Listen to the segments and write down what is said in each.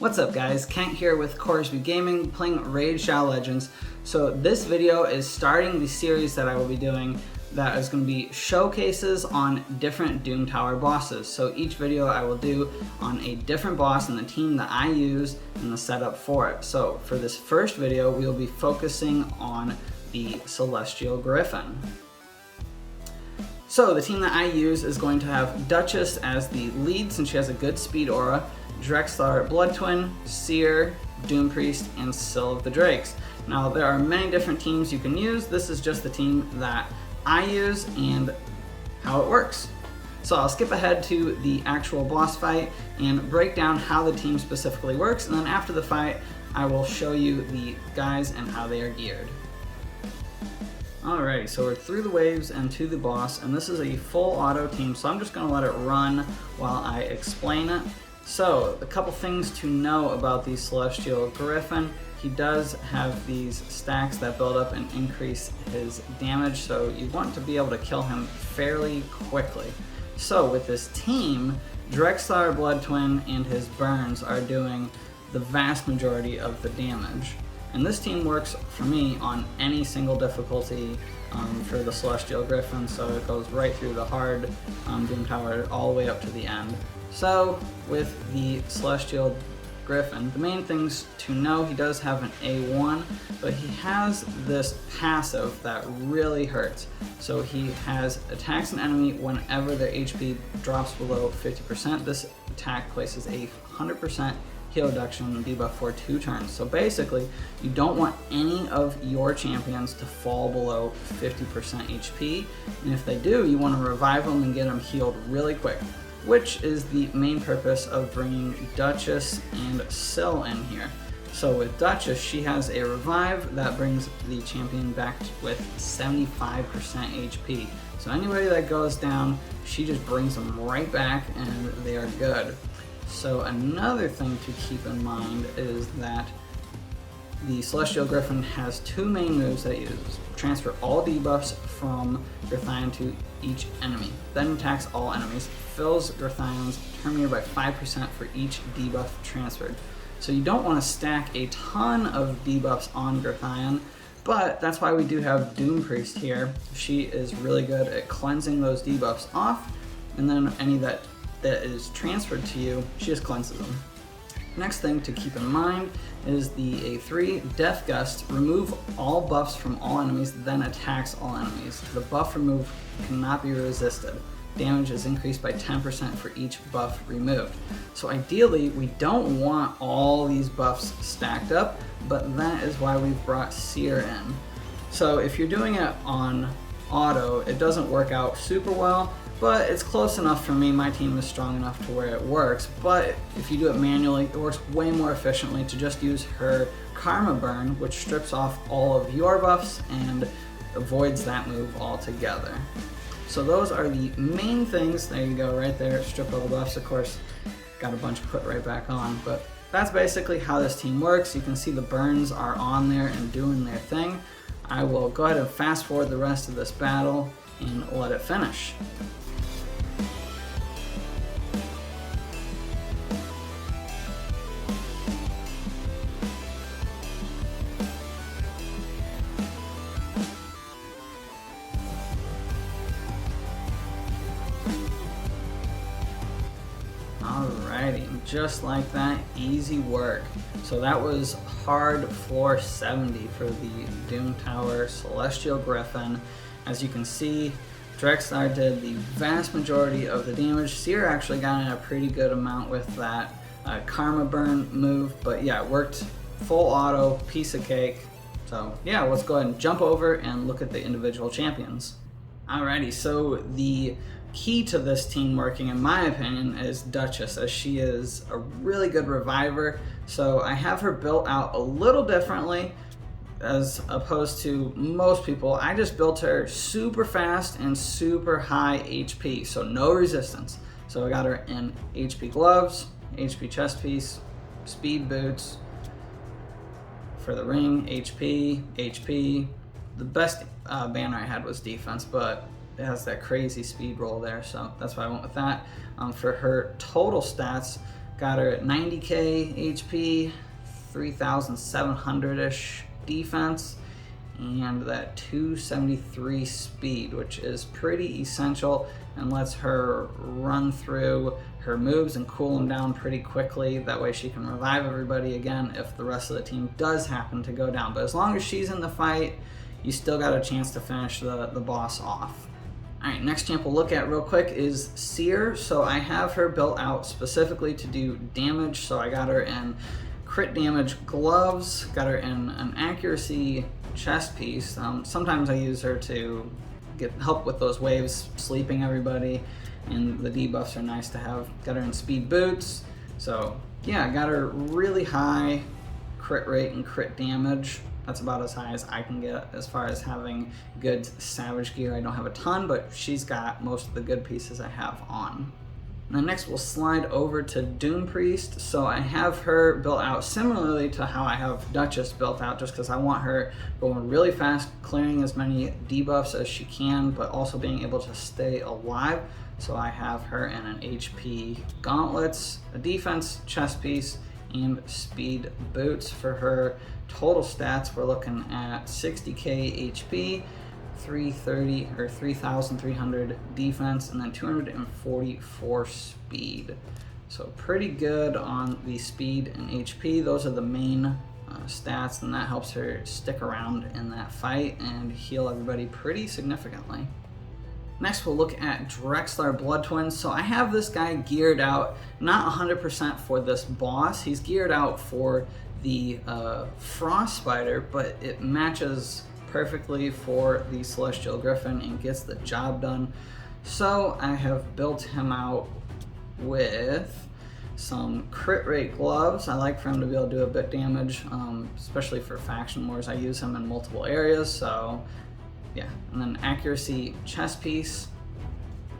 What's up guys, Kent here with Corsby Gaming playing Raid Shadow Legends. So this video is starting the series that I will be doing that is going to be showcases on different Doom Tower bosses. So each video I will do on a different boss and the team that I use and the setup for it. So for this first video we will be focusing on the Celestial Griffin. So the team that I use is going to have Duchess as the lead since she has a good speed aura, Drexlar Blood Twin, Seer, Doom Priest, and Syl of the Drakes. Now there are many different teams you can use. This is just the team that I use and how it works. So I'll skip ahead to the actual boss fight and break down how the team specifically works, and then after the fight I will show you the guys and how they are geared. Alrighty, so we're through the waves and to the boss, and this is a full auto team, so I'm just going to let it run while I explain it. So, a couple things to know about the Celestial Griffin. He does have these stacks that build up and increase his damage, so you want to be able to kill him fairly quickly. So with this team, Drexlar Blood Twin and his burns are doing the vast majority of the damage. And this team works for me on any single difficulty for the Celestial Griffin, so it goes right through the hard Doom Tower all the way up to the end. So with the Celestial Griffin, the main things to know, he does have an A1, but he has this passive that really hurts. So he has attacks an enemy whenever their HP drops below 50%. This attack places a 100% heal reduction debuff for 2 turns. So basically, you don't want any of your champions to fall below 50% HP, and if they do, you want to revive them and get them healed really quick, which is the main purpose of bringing Duchess and Syl in here. So with Duchess, she has a revive that brings the champion back with 75% HP. So anybody that goes down, she just brings them right back and they are good. So another thing to keep in mind is that the Celestial Griffin has 2 main moves that it uses. Transfer all debuffs from Grithion to each enemy, then attacks all enemies, fills Grithion's turn meter by 5% for each debuff transferred. So you don't want to stack a ton of debuffs on Grithion, but that's why we do have Doom Priest here. She is really good at cleansing those debuffs off, and then any that is transferred to you, she just cleanses them. Next thing to keep in mind is the A3, Death Gust. Remove all buffs from all enemies, then attacks all enemies. The buff removed cannot be resisted. Damage is increased by 10% for each buff removed. So ideally, we don't want all these buffs stacked up, but that is why we've brought Seer in. So if you're doing it on auto, it doesn't work out super well, but it's close enough for me. My team is strong enough to where it works, but if you do it manually, it works way more efficiently to just use her Karma Burn, which strips off all of your buffs and avoids that move altogether. So those are the main things. There you go, right there, strip all the buffs. Of course, got a bunch put right back on, but that's basically how this team works. You can see the burns are on there and doing their thing. I will go ahead and fast forward the rest of this battle and let it finish. Alrighty, just like that, easy work. So that was hard floor 70 for the Doom Tower Celestial Griffin. As you can see, Drexlar did the vast majority of the damage. Seer actually got in a pretty good amount with that Karma Burn move, but yeah, it worked full auto, piece of cake. So yeah, let's go ahead and jump over and look at the individual champions. Alrighty, so the key to this team working, in my opinion, is Duchess, as she is a really good reviver. So I have her built out a little differently as opposed to most people. I just built her super fast and super high HP, so no resistance. So I got her in HP gloves, HP chest piece, speed boots. For the ring, HP. The best banner I had was defense, but it has that crazy speed roll there, so that's why I went with that. For her total stats, got her at 90k HP, 3,700-ish defense, and that 273 speed, which is pretty essential and lets her run through her moves and cool them down pretty quickly. That way she can revive everybody again if the rest of the team does happen to go down. But as long as she's in the fight, you still got a chance to finish the boss off. Alright, next champ we'll look at real quick is Seer. So I have her built out specifically to do damage. So I got her in crit damage gloves, got her in an accuracy chest piece. Sometimes I use her to get help with those waves, sleeping everybody, and the debuffs are nice to have. Got her in speed boots. So yeah, got her really high crit rate and crit damage. That's about as high as I can get as far as having good savage gear. I don't have a ton, but she's got most of the good pieces I have on. And then next we'll slide over to Doom Priest. So I have her built out similarly to how I have Duchess built out, just because I want her going really fast, clearing as many debuffs as she can, but also being able to stay alive. So I have her in an HP gauntlets, a defense chest piece, and speed boots. For her total stats, we're looking at 60k HP, 330 or 3,300 defense, and then 244 speed. So pretty good on the speed and HP. Those are the main stats, and that helps her stick around in that fight and heal everybody pretty significantly. Next we'll look at Drexler Blood Twins. So I have this guy geared out, not 100% for this boss. He's geared out for the Frost Spider, but it matches perfectly for the Celestial Griffin and gets the job done. So I have built him out with some crit rate gloves. I like for him to be able to do a bit damage, especially for faction wars. I use him in multiple areas, so yeah. And then accuracy chest piece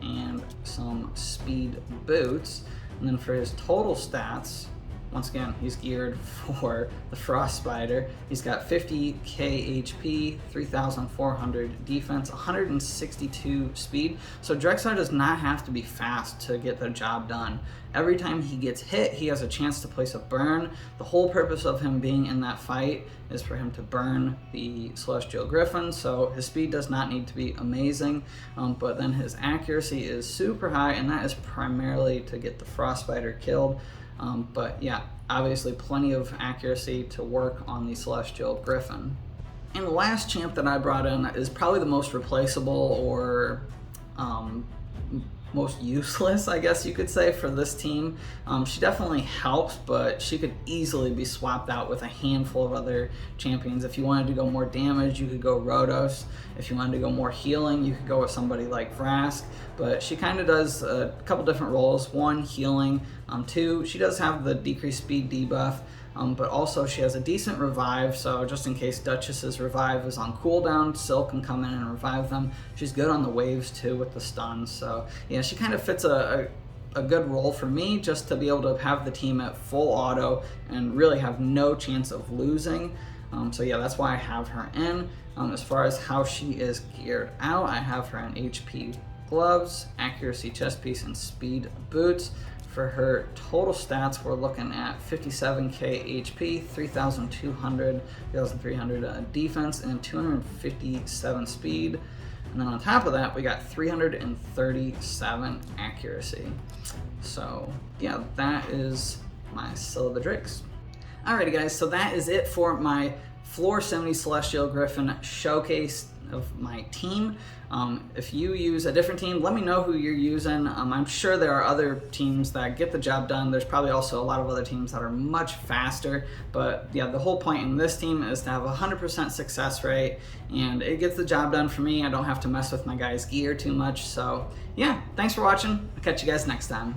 and some speed boots. And then for his total stats, once again, he's geared for the Frost Spider. He's got 50k HP, 3,400 defense, 162 speed. So Drexler does not have to be fast to get the job done. Every time he gets hit, he has a chance to place a burn. The whole purpose of him being in that fight is for him to burn the Celestial Griffin, so his speed does not need to be amazing, but then his accuracy is super high, and that is primarily to get the Frost Spider killed. But yeah, obviously plenty of accuracy to work on the Celestial Griffin. And the last champ that I brought in is probably the most replaceable, or most useless, I guess you could say, for this team. She definitely helps, but she could easily be swapped out with a handful of other champions. If you wanted to go more damage, you could go Rhodos. If you wanted to go more healing, you could go with somebody like Vrask. But she kind of does a couple different roles. One, healing. Two, she does have the decreased speed debuff. But also she has a decent revive, so just in case Duchess's revive is on cooldown, Syl can come in and revive them. She's good on the waves too with the stuns, so yeah, she kind of fits a good role for me, just to be able to have the team at full auto and really have no chance of losing. So yeah, that's why I have her in. As far as how she is geared out, I have her in HP gloves, accuracy chest piece, and speed boots. For her total stats, we're looking at 57k HP, 3,300 defense, and 257 speed. And then on top of that, we got 337 accuracy. So yeah, that is my Syl of the Drakes. Alrighty guys, so that is it for my Floor 70 Celestial Griffin showcase of my team. If you use a different team, let me know who you're using. I'm sure there are other teams that get the job done. There's probably also a lot of other teams that are much faster, but yeah, the whole point in this team is to have a 100% success rate, and it gets the job done for me. I don't have to mess with my guys' gear too much. So yeah, thanks for watching. I'll catch you guys next time.